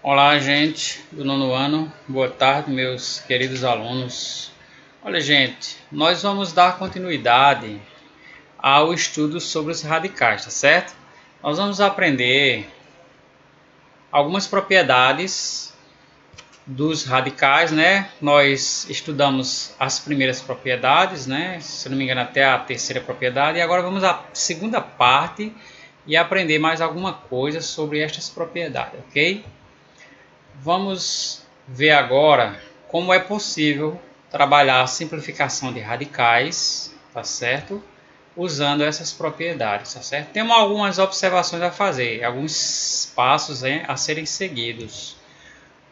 Olá, gente do nono ano, boa tarde, meus queridos alunos. Olha, gente, nós vamos dar continuidade ao estudo sobre os radicais, tá certo? Nós vamos aprender algumas propriedades dos radicais, né? Nós estudamos as primeiras propriedades, né? Se não me engano, até a terceira propriedade, e agora vamos à segunda parte e aprender mais alguma coisa sobre estas propriedades, ok? Vamos ver agora como é possível trabalhar a simplificação de radicais, tá certo? Usando essas propriedades, tá certo? Temos algumas observações a fazer, alguns passos a serem seguidos.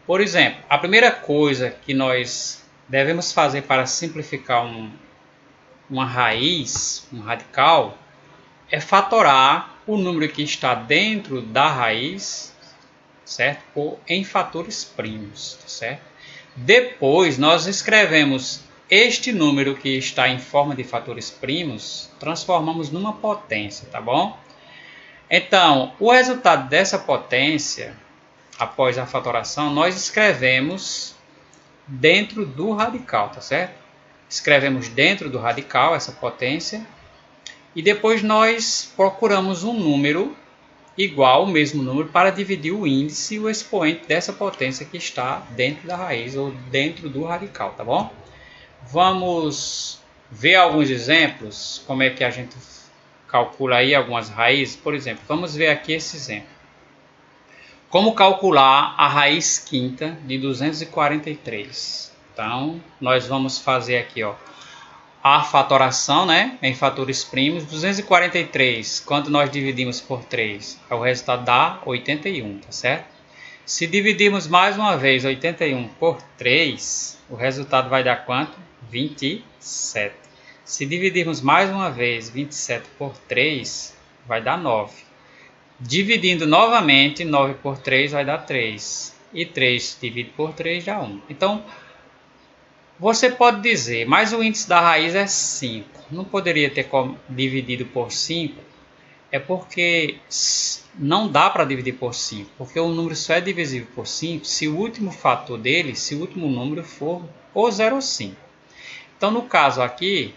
Por exemplo, a primeira coisa que nós devemos fazer para simplificar uma raiz, um radical, é fatorar o número que está dentro da raiz, certo? Em fatores primos, tá certo? Depois nós escrevemos este número que está em forma de fatores primos, transformamos numa potência, tá bom? Então, o resultado dessa potência, após a fatoração, nós escrevemos dentro do radical, tá certo? Escrevemos dentro do radical essa potência e depois nós procuramos um número igual, o mesmo número, para dividir o índice e o expoente dessa potência que está dentro da raiz ou dentro do radical, tá bom? Vamos ver alguns exemplos, como é que a gente calcula aí algumas raízes. Por exemplo, vamos ver aqui esse exemplo. Como calcular a raiz quinta de 243? Então, nós vamos fazer aqui, ó, a fatoração, né, em fatores primos. 243, quando nós dividimos por 3, o resultado dá 81, tá certo? Se dividirmos mais uma vez 81 por 3, o resultado vai dar quanto? 27. Se dividirmos mais uma vez 27 por 3, vai dar 9. Dividindo novamente, 9 por 3 vai dar 3. E 3 dividido por 3 dá 1. Então, você pode dizer, mas o índice da raiz é 5. Não poderia ter dividido por 5? É porque não dá para dividir por 5. Porque o número só é divisível por 5 se o último fator dele, se o último número for ou 0 ou 5. Então, no caso aqui,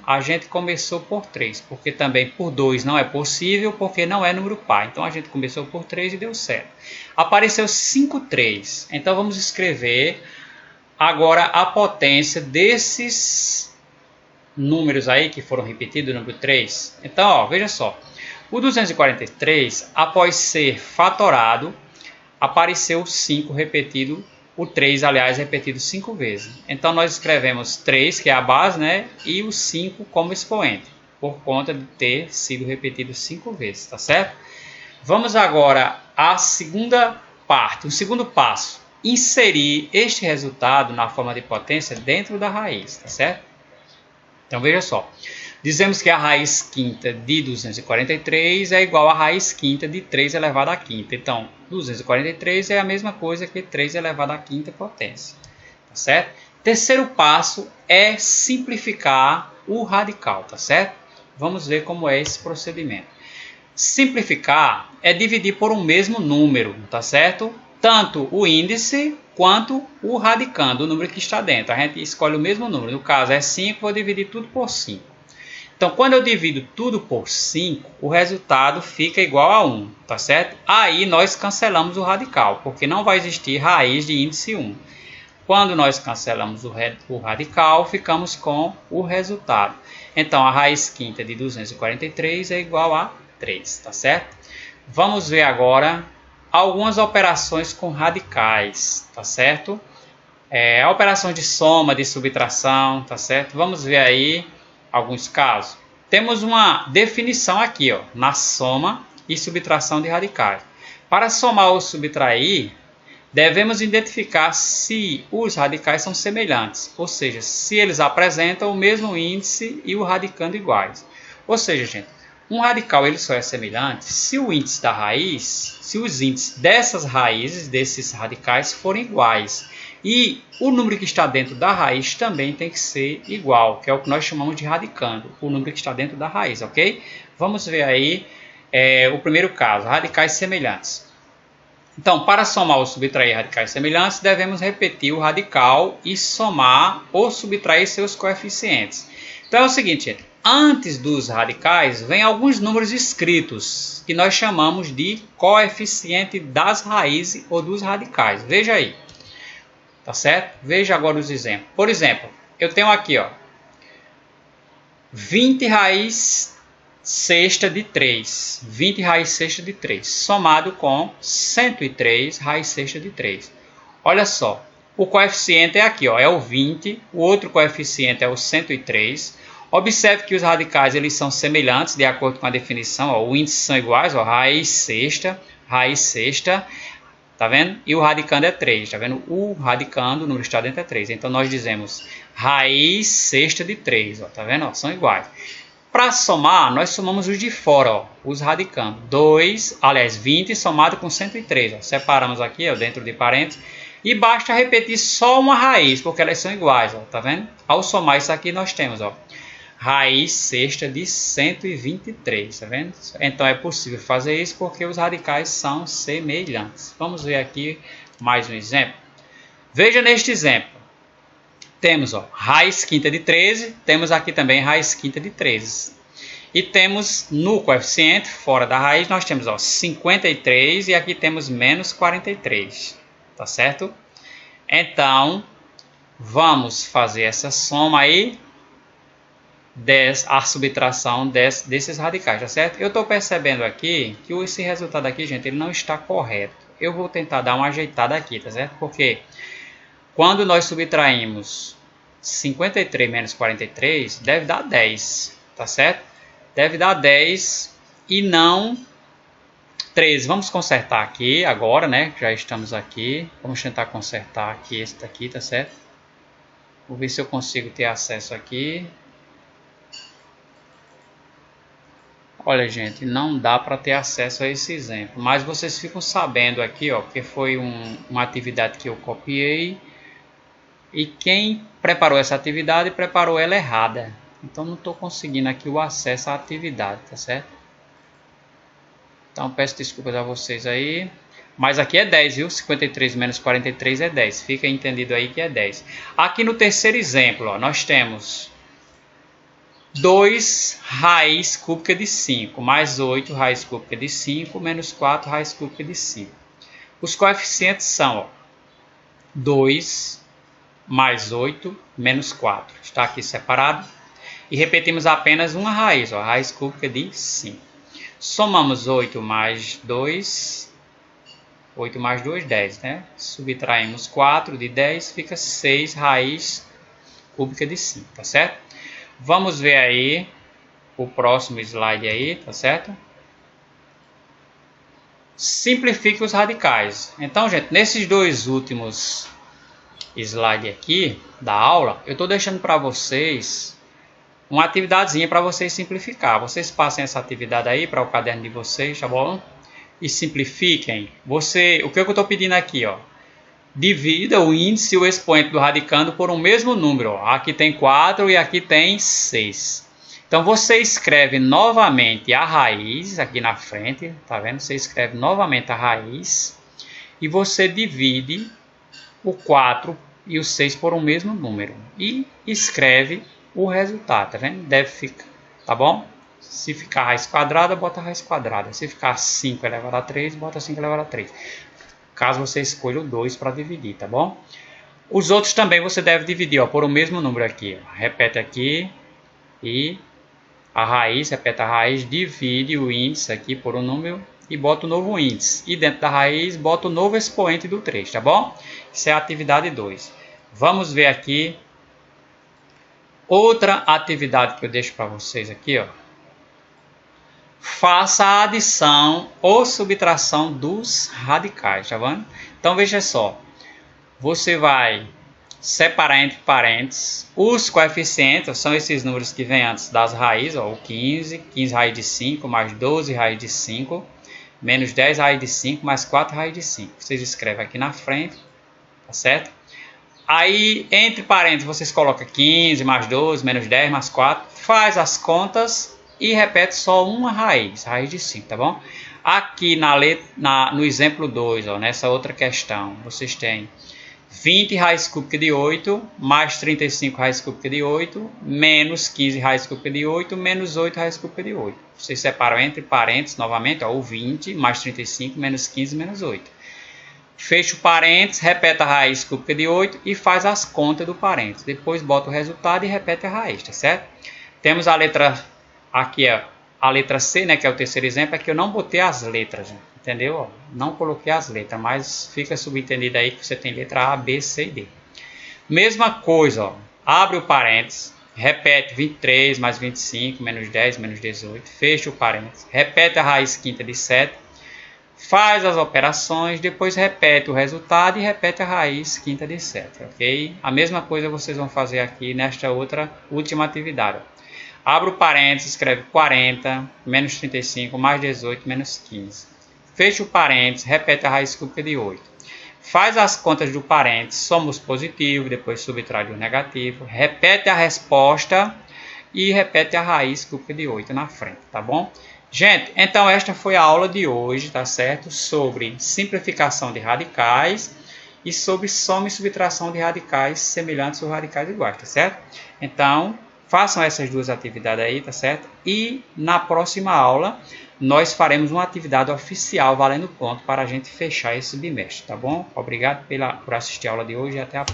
a gente começou por 3. Porque também por 2 não é possível, porque não é número par. Então, a gente começou por 3 e deu certo. Apareceu 5, 3. Então, vamos escrever agora a potência desses números aí que foram repetidos, o número 3. Então, ó, veja só. O 243, após ser fatorado, apareceu 5 repetido, o 3, aliás, repetido 5 vezes. Então, nós escrevemos 3, que é a base, né? E o 5 como expoente, por conta de ter sido repetido 5 vezes, tá certo? Vamos agora à segunda parte, o segundo passo. Inserir este resultado na forma de potência dentro da raiz, tá certo? Então, veja só. Dizemos que a raiz quinta de 243 é igual à raiz quinta de 3 elevado à quinta. Então, 243 é a mesma coisa que 3 elevado à quinta potência, tá certo? Terceiro passo é simplificar o radical, tá certo? Vamos ver como é esse procedimento. Simplificar é dividir por um mesmo número, tá certo? Tanto o índice quanto o radicando, o número que está dentro. A gente escolhe o mesmo número. No caso é 5, vou dividir tudo por 5. Então, quando eu divido tudo por 5, o resultado fica igual a 1, tá certo? Aí nós cancelamos o radical, porque não vai existir raiz de índice 1. Quando nós cancelamos o radical, ficamos com o resultado. Então, a raiz quinta de 243 é igual a 3, tá certo? Vamos ver agora algumas operações com radicais, tá certo? Operações de soma, de subtração, tá certo? Vamos ver aí alguns casos. Temos uma definição aqui, ó, na soma e subtração de radicais. Para somar ou subtrair, devemos identificar se os radicais são semelhantes, ou seja, se eles apresentam o mesmo índice e o radicando iguais. Ou seja, gente, um radical ele só é semelhante se o índice da raiz, se os índices dessas raízes, desses radicais, forem iguais. E o número que está dentro da raiz também tem que ser igual, que é o que nós chamamos de radicando, o número que está dentro da raiz, ok? Vamos ver aí o primeiro caso, radicais semelhantes. Então, para somar ou subtrair radicais semelhantes, devemos repetir o radical e somar ou subtrair seus coeficientes. Então é o seguinte, gente, antes dos radicais, vem alguns números escritos, que nós chamamos de coeficiente das raízes ou dos radicais. Veja aí, tá certo? Veja agora os exemplos. Por exemplo, eu tenho aqui, ó, 20 raiz sexta de 3, 20 raiz sexta de 3, somado com 103 raiz sexta de 3. Olha só, o coeficiente é aqui, ó, é o 20, o outro coeficiente é o 103. Observe que os radicais eles são semelhantes, de acordo com a definição, ó, o índice são iguais, ó, raiz sexta, tá vendo? E o radicando é 3, tá vendo? O radicando, o número que está dentro é 3. Então nós dizemos raiz sexta de 3, ó, tá vendo? Ó, são iguais. Para somar, nós somamos os de fora, ó, os radicando. 20 somado com 103. Ó. Separamos aqui, ó, dentro de parênteses. E basta repetir só uma raiz, porque elas são iguais. Ó, tá vendo? Ao somar isso aqui, nós temos ó, raiz sexta de 123. Tá vendo? Então é possível fazer isso porque os radicais são semelhantes. Vamos ver aqui mais um exemplo. Veja neste exemplo. Temos ó, raiz quinta de 13, temos aqui também raiz quinta de 13. E temos no coeficiente, fora da raiz, nós temos ó, 53 e aqui temos menos 43. Tá certo? Então, vamos fazer essa soma aí, a subtração desses radicais, tá certo? Eu estou percebendo aqui que esse resultado aqui, gente, ele não está correto. Eu vou tentar dar uma ajeitada aqui, tá certo? Porque quando nós subtraímos 53 menos 43, deve dar 10, tá certo? Deve dar 10 e não 13. Vamos consertar aqui agora, né? Já estamos aqui. Vamos tentar consertar aqui esse daqui, tá certo? Vou ver se eu consigo ter acesso aqui. Olha, gente, não dá para ter acesso a esse exemplo. Mas vocês ficam sabendo aqui, ó, porque foi uma atividade que eu copiei. E quem preparou essa atividade, preparou ela errada. Então não estou conseguindo aqui o acesso à atividade, tá certo? Então peço desculpas a vocês aí. Mas aqui é 10, viu? 53 menos 43 é 10. Fica entendido aí que é 10. Aqui no terceiro exemplo, ó, nós temos 2 raiz cúbica de 5, mais 8 raiz cúbica de 5, menos 4 raiz cúbica de 5. Os coeficientes são ó, 2 mais 8 menos 4. Está aqui separado. E repetimos apenas uma raiz, ó, raiz cúbica de 5. Somamos 8 mais 2. 8 mais 2, 10, né? Subtraímos 4 de 10, fica 6 raiz cúbica de 5, tá certo? Vamos ver aí o próximo slide aí, tá certo? Simplifique os radicais. Então, gente, nesses dois últimos slide aqui da aula, eu estou deixando para vocês uma atividadezinha para vocês simplificar. Vocês passem essa atividade aí para o caderno de vocês, tá bom? E simplifiquem. O que eu estou pedindo aqui, ó? Divida o índice e o expoente do radicando por um mesmo número. Ó. Aqui tem 4 e aqui tem 6. Então você escreve novamente a raiz aqui na frente, tá vendo? Você escreve novamente a raiz e você divide o 4 e o 6 por um mesmo número. E escreve o resultado, tá vendo? Deve ficar, tá bom? Se ficar raiz quadrada, bota raiz quadrada. Se ficar 5 elevado a 3, bota 5 elevado a 3. Caso você escolha o 2 para dividir, tá bom? Os outros também você deve dividir ó, por o mesmo número aqui. Ó. Repete aqui e a raiz, repete a raiz, divide o índice aqui por um número e bota o novo índice. E dentro da raiz, bota o novo expoente do 3, tá bom? Isso é a atividade 2. Vamos ver aqui outra atividade que eu deixo para vocês aqui, ó. Faça a adição ou subtração dos radicais, tá vendo? Então veja só, você vai separar entre parênteses os coeficientes, são esses números que vêm antes das raízes, ó, o 15 raiz de 5, mais 12 raiz de 5, menos 10 raiz de 5, mais 4 raiz de 5. Vocês escrevem aqui na frente, tá certo? Aí, entre parênteses, vocês colocam 15 mais 12, menos 10, mais 4, faz as contas e repete só uma raiz, raiz de 5, tá bom? Aqui no exemplo 2, ó, nessa outra questão, vocês têm 20 raiz cúbica de 8, mais 35 raiz cúbica de 8, menos 15 raiz cúbica de 8, menos 8 raiz cúbica de 8. Vocês separam entre parênteses, novamente, ó, o 20, mais 35, menos 15, menos 8. Fecha o parênteses, repete a raiz cúbica de 8 e faz as contas do parênteses. Depois bota o resultado e repete a raiz, tá certo? Temos a letra, aqui é a letra C, né, que é o terceiro exemplo, é que eu não botei as letras, entendeu? Não coloquei as letras, mas fica subentendido aí que você tem letra A, B, C e D. Mesma coisa, ó, abre o parênteses, repete 23 mais 25, menos 10, menos 18, fecha o parênteses, repete a raiz quinta de 7, faz as operações, depois repete o resultado e repete a raiz quinta de 7, ok? A mesma coisa vocês vão fazer aqui nesta outra última atividade. Abre o parênteses, escreve 40, menos 35, mais 18, menos 15. Fecha o parênteses, repete a raiz cúbica de 8. Faz as contas do parênteses, soma os positivos, depois subtrai o negativo, repete a resposta e repete a raiz cúbica de 8 na frente, tá bom? Gente, então esta foi a aula de hoje, tá certo? Sobre simplificação de radicais e sobre soma e subtração de radicais semelhantes ou radicais iguais, tá certo? Então, façam essas duas atividades aí, tá certo? E na próxima aula, nós faremos uma atividade oficial valendo ponto para a gente fechar esse bimestre, tá bom? Obrigado por assistir a aula de hoje e até a próxima.